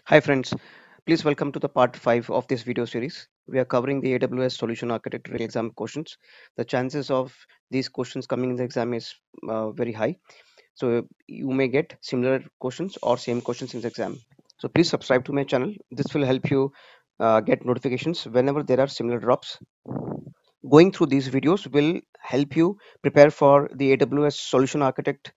Hi friends, please welcome to the part 5 of this video series. We are covering the AWS Solution Architect Real Exam questions. The chances of these questions coming in the exam is very high. So you may get similar questions or same questions in the exam. So please subscribe to my channel. This will help you get notifications whenever there are similar drops. Going through these videos will help you prepare for the AWS Solution Architect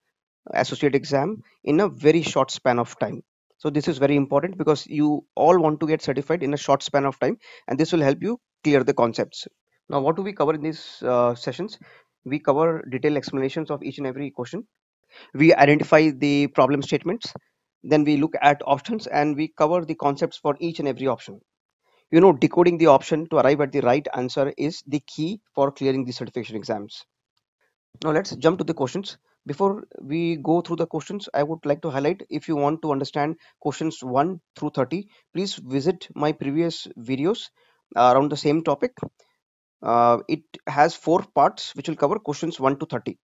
associate exam in a very short span of time. So this is very important because you all want to get certified in a short span of time, and this will help you clear the concepts. Now what do we cover in these sessions? We cover detailed explanations of each and every question. We identify the problem statements, then we look at options and we cover the concepts for each and every option. Decoding the option to arrive at the right answer is the key for clearing the certification exams. Now let's jump to the questions. Before we go through the questions, I would like to highlight, if you want to understand questions 1 through 30, please visit my previous videos around the same topic. It has 4 parts which will cover questions 1 to 30.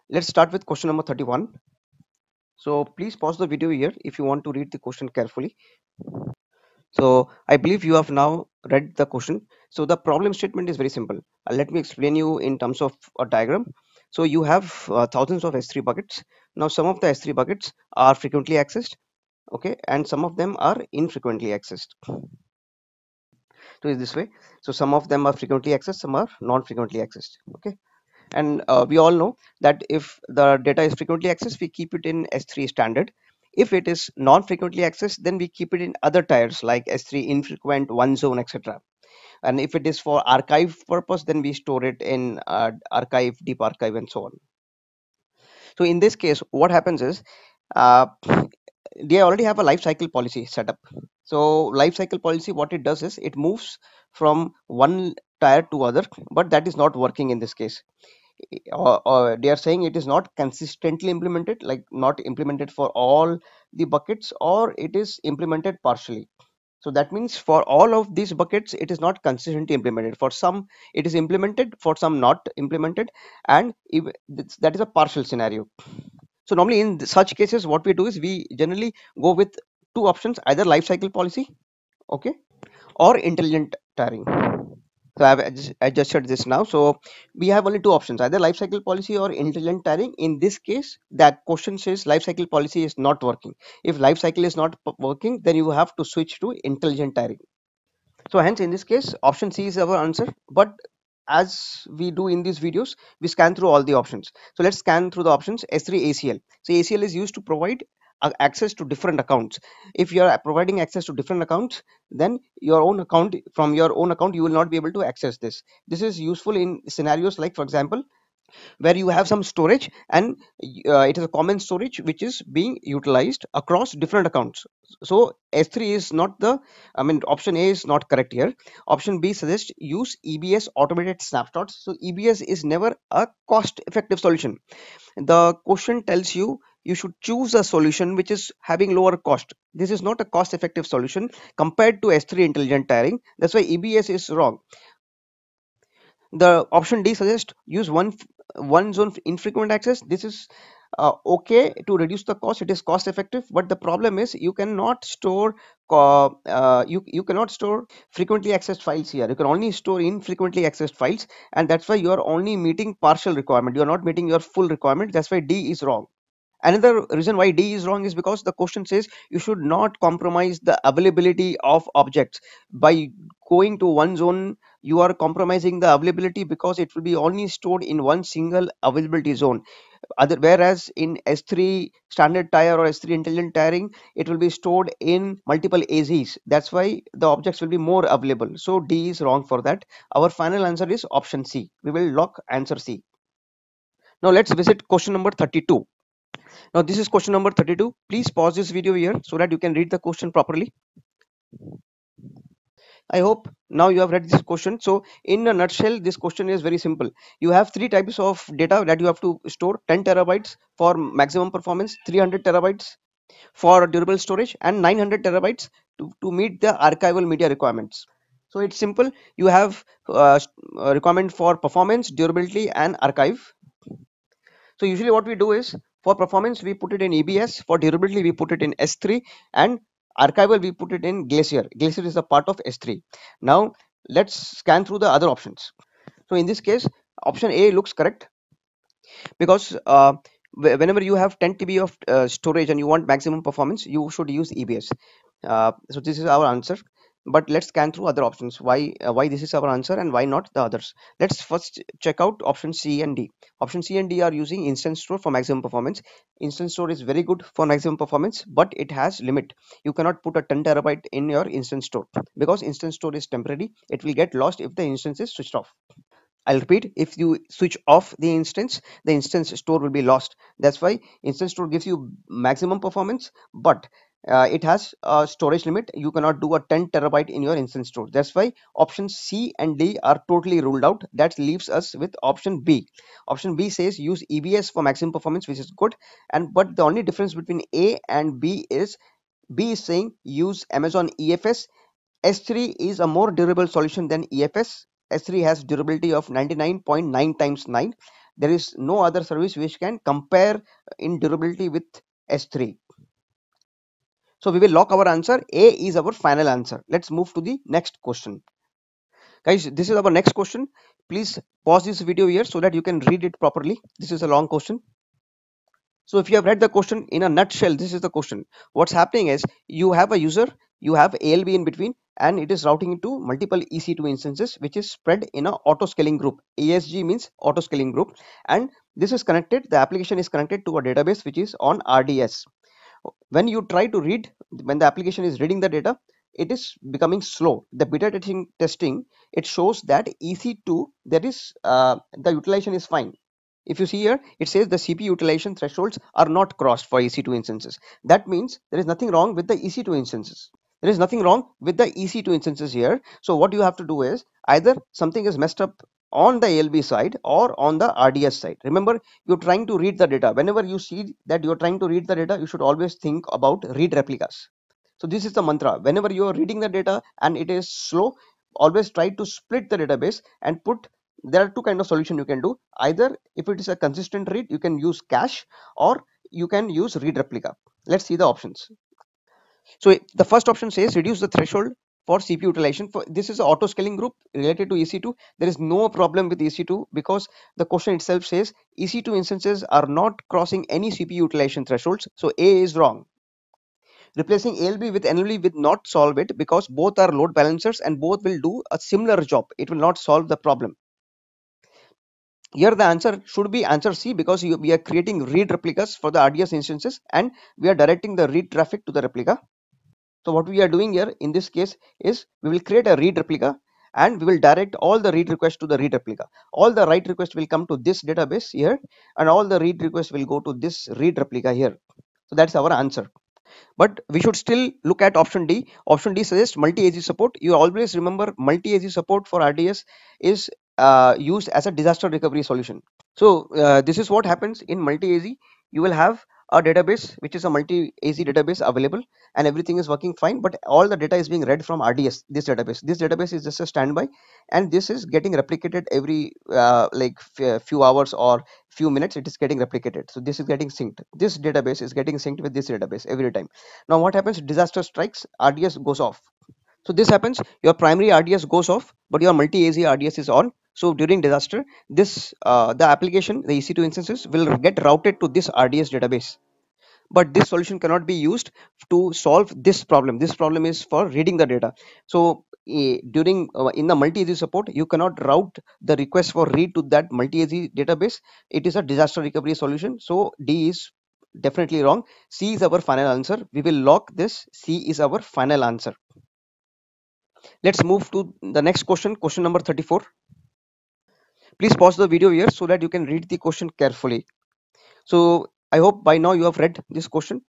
Let's start with question number 31. So please pause the video here if you want to read the question carefully. So I believe you have now read the question. So the problem statement is very simple. Let me explain you in terms of a diagram. So you have thousands of S3 buckets. Now some of the S3 buckets are frequently accessed, okay, and some of them are infrequently accessed. So it's this way. So some of them are frequently accessed, some are non-frequently accessed, okay. And we all know that if the data is frequently accessed, we keep it in S3 standard. If it is non-frequently accessed, then we keep it in other tiers like S3 infrequent, one zone, etc. And if it is for archive purpose, then we store it in archive, deep archive, and so on. So in this case, what happens is uh, they already have a life cycle policy set up. So life cycle policy, what it does is it moves from one tier to other, but that is not working in this case. Or they are saying it is not consistently implemented, like not implemented for all the buckets, or it is implemented partially. So that means for all of these buckets it is not consistently implemented. For some it is implemented, for some not implemented, and that is a partial scenario. So normally in such cases what we do is we generally go with two options, either life cycle policy, okay, or intelligent tiering. So I just said this now. So we have only two options, either life cycle policy or intelligent tiering. In this case, that question says life cycle policy is not working. If life cycle is not working, then you have to switch to intelligent tiering. So hence in this case, option C is our answer. But as we do in these videos, we scan through all the options. So let's scan through the options. S3 ACL. So ACL is used to provide access to different accounts. If you are providing access to different accounts, then your own account, from your own account, you will not be able to access this. This is useful in scenarios like, for example, where you have some storage and it is a common storage which is being utilized across different accounts. So S3 is not the, I mean, option A is not correct here. Option B suggests use EBS automated snapshots. So EBS is never a cost effective solution. The question tells you you should choose a solution which is having lower cost. This is not a cost effective solution compared to S3 intelligent tiering. That's why EBS is wrong. The option D suggests use one zone infrequent access. This is okay to reduce the cost. It is cost effective, but the problem is you cannot store you cannot store frequently accessed files here. You can only store infrequently accessed files, and that's why you are only meeting partial requirement. You are not meeting your full requirement. That's why D is wrong. Another reason why D is wrong is because the question says you should not compromise the availability of objects. By going to one zone, you are compromising the availability because it will be only stored in one single availability zone. Whereas in S3 standard tier or S3 intelligent tiering, it will be stored in multiple AZs. That's why the objects will be more available. So D is wrong for that. Our final answer is option C. We will lock answer C. Now let's visit question number 32. Now this is question number 32. Please pause this video here so that you can read the question properly. I hope now you have read this question. So in a nutshell, this question is very simple. You have three types of data that you have to store: 10 terabytes for maximum performance, 300 terabytes for durable storage, and 900 terabytes to meet the archival media requirements. So it's simple. You have requirement for performance, durability, and archive. So usually what we do is, for performance we put it in EBS, for durability we put it in S3, and Archival, we put it in Glacier. Glacier is a part of S3. Now let's scan through the other options. So in this case, option A looks correct, because whenever you have 10 TB of storage and you want maximum performance, you should use EBS. So this is our answer. But let's scan through other options. Why this is our answer and why not the others? Let's first check out option C and D. Option C and D are using instant store for maximum performance. Instant store is very good for maximum performance, but it has limit. You cannot put a 10 terabyte in your instant store, because instant store is temporary. It will get lost if the instance is switched off. I'll repeat, if you switch off the instance store will be lost. That's why instance store gives you maximum performance, but it has a storage limit. You cannot do a 10 terabyte in your instance store. That's why options C and D are totally ruled out. That leaves us with option B. Option B says use EBS for maximum performance, which is good. And but the only difference between A and B is B is saying use Amazon EFS. S3 is a more durable solution than EFS. S3 has durability of 99.9 times 9. There is no other service which can compare in durability with S3. So we will lock our answer. A is our final answer. Let's move to the next question. Guys, this is our next question. Please pause this video here so that you can read it properly. This is a long question. So if you have read the question in a nutshell, this is the question. What's happening is you have a user, you have ALB in between, and it is routing into multiple EC2 instances, which is spread in a auto scaling group. ASG means auto scaling group, and this is connected. The application is connected to a database which is on RDS. When you try to read, when the application is reading the data, it is becoming slow. The beta testing, it shows that EC2, that is the utilization is fine. If you see here, it says the CPU utilization thresholds are not crossed for EC2 instances. That means there is nothing wrong with the EC2 instances. There is nothing wrong with the EC2 instances here. So what you have to do is either something is messed up on the ALB side or on the RDS side. Remember, you're trying to read the data. Whenever you see that you're trying to read the data, you should always think about read replicas. So this is the mantra. Whenever you are reading the data and it is slow, always try to split the database and put. There are two kind of solution you can do. Either if it is a consistent read, you can use cache, or you can use read replica. Let's see the options. So the first option says reduce the threshold for CPU utilization. For this is an auto scaling group related to EC2. There is no problem with EC2 because the question itself says EC2 instances are not crossing any CPU utilization thresholds. So A is wrong. Replacing ALB with NLB will not solve it, because both are load balancers and both will do a similar job. It will not solve the problem. Here the answer should be answer C, because we are creating read replicas for the RDS instances and we are directing the read traffic to the replica. So what we are doing here in this case is we will create a read replica and we will direct all the read requests to the read replica. All the write requests will come to this database here, and all the read requests will go to this read replica here. So that's our answer. But we should still look at option D. Option D suggests multi-AZ support. You always remember multi-AZ support for RDS is used as a disaster recovery solution. So this is what happens in multi-AZ. You will have a database which is a multi-AZ database available, and everything is working fine, but all the data is being read from RDS, this database. This database is just a standby, and this is getting replicated every few hours or few minutes. It is getting replicated. So this is getting synced. This database is getting synced with this database every time. Now what happens? Disaster strikes, RDS goes off. So this happens, your primary RDS goes off, but your multi-AZ RDS is on. So during disaster, this the application, the EC2 instances will get routed to this RDS database. But this solution cannot be used to solve this problem. This problem is for reading the data. So during in the multi-AZ support, you cannot route the request for read to that multi-AZ database. It is a disaster recovery solution. So D is definitely wrong. C is our final answer. We will lock this. C is our final answer. Let's move to the next question, question number 34. Please pause the video here so that you can read the question carefully. So I hope by now you have read this question.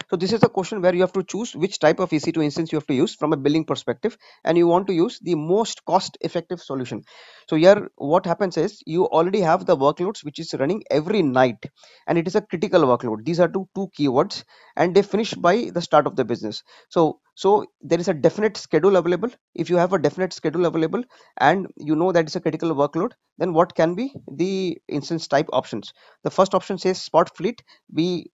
So this is a question where you have to choose which type of EC2 instance you have to use from a billing perspective, and you want to use the most cost effective solution. So here what happens is you already have the workloads which is running every night, and it is a critical workload. These are two keywords, and they finish by the start of the business. So there is a definite schedule available. If you have a definite schedule available and you know that it's a critical workload, then what can be the instance type options? The first option says spot fleet. We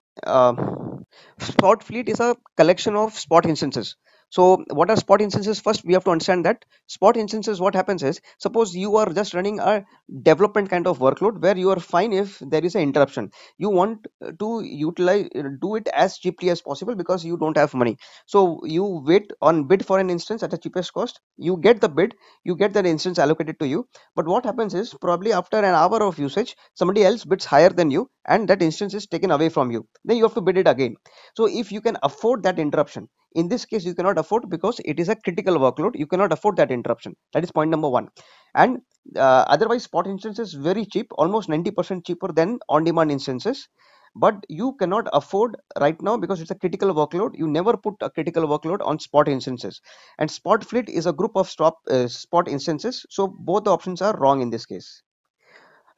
Spot fleet is a collection of spot instances. So what are spot instances? First we have to understand that spot instances, what happens is, suppose you are just running a development kind of workload where you are fine if there is an interruption. You want to utilize do it as cheaply as possible because you don't have money. So you wait on bid for an instance at the cheapest cost. You get the bid, you get that instance allocated to you. But what happens is, probably after an hour of usage, somebody else bids higher than you and that instance is taken away from you. Then you have to bid it again. So if you can afford that interruption, in this case you cannot afford because it is a critical workload, you cannot afford that interruption. That is point number one. And otherwise spot instances very cheap, almost 90% cheaper than on demand instances. But you cannot afford right now because it's a critical workload. You never put a critical workload on spot instances, and spot fleet is a group of spot instances. So both the options are wrong in this case.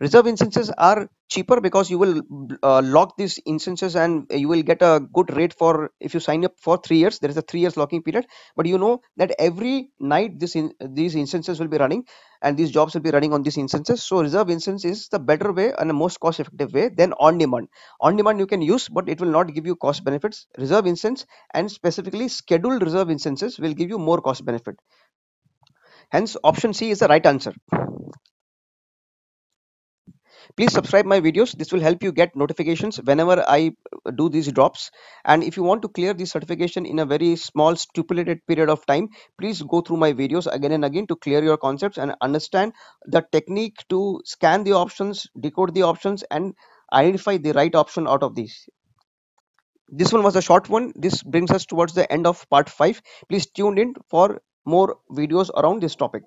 Reserve instances are cheaper because you will lock these instances and you will get a good rate for, if you sign up for 3 years, there is a 3 years locking period. But you know that every night these instances will be running and these jobs will be running on these instances. So reserve instance is the better way and the most cost effective way than on demand. On demand you can use, but it will not give you cost benefits. Reserve instance, and specifically scheduled reserve instances, will give you more cost benefit. Hence option C is the right answer. Please subscribe my videos. This will help you get notifications whenever I do these drops. And if you want to clear this certification in a very small stipulated period of time, please go through my videos again and again to clear your concepts and understand the technique to scan the options, decode the options, and identify the right option out of these. This one was a short one. This brings us towards the end of part 5. Please tune in for more videos around this topic.